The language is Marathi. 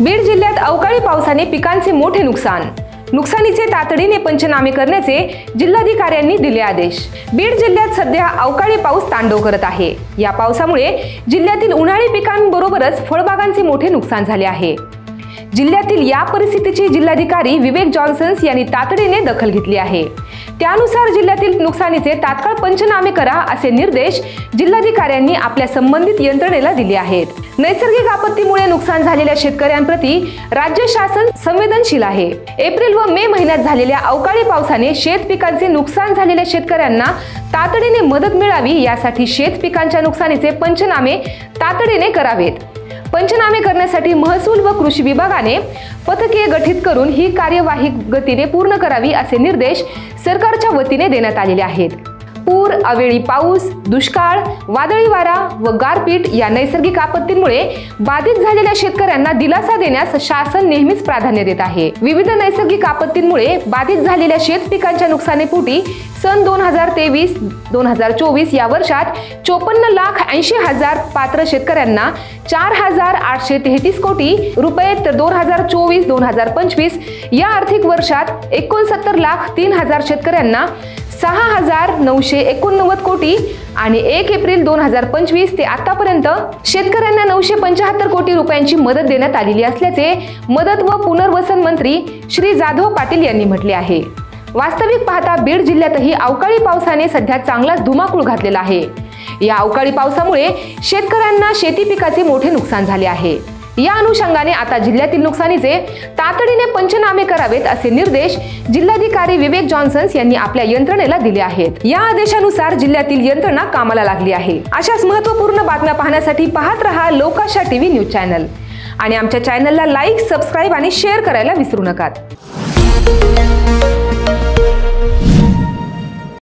बीड जिल्ह्यात अवकाळी पावसाने पिकांचे मोठे नुकसान, नुकसानीचे तातडीने पंचनामे करण्याचे जिल्हाधिकाऱ्यांनी दिले आदेश। बीड जिल्ह्यात सध्या अवकाळी पाऊस तांडव करत आहे। या पावसामुळे जिल्ह्यातील उन्हाळी पिकांबरोबरच फळबागांचे मोठे नुकसान झाले आहे। जिल्ह्यातील या परिस्थितीची जिल्हाधिकारी विवेक जॉन्सन यांनी तातडीने दखल घेतली आहे। त्यानुसार जिल्ह्यातील नुकसानीचे तात्काळ पंचनामे करा असे निर्देश जिल्हाधिकाऱ्यांनी आपल्या संबंधित यंत्रणेला दिले आहेत। नैसर्गिक आपत्तीमुळे नुकसान झालेल्या शेतकऱ्यांप्रती राज्य शासन संवेदनशील आहे। एप्रिल व मे महिन्यात झालेल्या अवकाळी पावसाने शेत पिकांचे नुकसान झालेल्या शेतकऱ्यांना तातडीने मदत मिळावी यासाठी शेत पिकांच्या नुकसानीचे पंचनामे तातडीने करावेत। पंचनामे करण्यासाठी महसूल व कृषी विभागाने पथके गठीत करून ही कार्यवाही गतीने पूर्ण करावी असे निर्देश सरकारच्या वतीने देण्यात आलेले आहेत। पूर, अवेळी पाऊस, दुष्काळ, वादळी वारा व गारपीट या नैसर्गिक आपत्तींमुळे बाधित झालेल्या शेतकऱ्यांना दिलासा देण्यास शासन नेहमीच प्राधान्य देत आहे। विविध नैसर्गिक आपत्तींमुळे बाधित झालेल्या शेत पिकांच्या नुकसानीपोटी सन 2023-2024 या वर्षात 54,80,000 पात्र शेतकऱ्यांना 4,833 कोटी रुपये, तर 2024-2025 या आर्थिक वर्षात 69,03,000 शेतकऱ्यांना 6,989 कोटी आणि 1 एप्रिल 2025 ते आतापर्यंत शेतकऱ्यांना 975 कोटी रुपयांची मदत देण्यात आलेली असल्याचे मदत व पुनर्वसन मंत्री श्री जाधव पाटील यांनी म्हटले आहे। वास्तविक पाहता बीड जिल्ह्यातही अवकाळी पावसाने सध्या चांगलाच धुमाकूळ घातलेला आहे। या अवकाळी पावसामुळे शेतकऱ्यांना शेती पिकाचे मोठे नुकसान झाले आहे। या अनुषंगाने आता जिल्ह्यातील नुकसानीचे तातडीने पंचनामे करावेत असे निर्देश जिल्हाधिकारी विवेक जॉन्सन यांनी आपल्या यंत्रणेला दिले आहेत। या आदेशानुसार जिल्ह्यातील यंत्रणा कामाला लागली आहे। अशाच महत्त्वपूर्ण बातम्या पाहण्यासाठी पाहत रहा लोकाशा टीव्ही न्यूज चॅनल आणि आमच्या चॅनलला लाईक, सबस्क्राईब आणि शेअर करायला विसरू नका।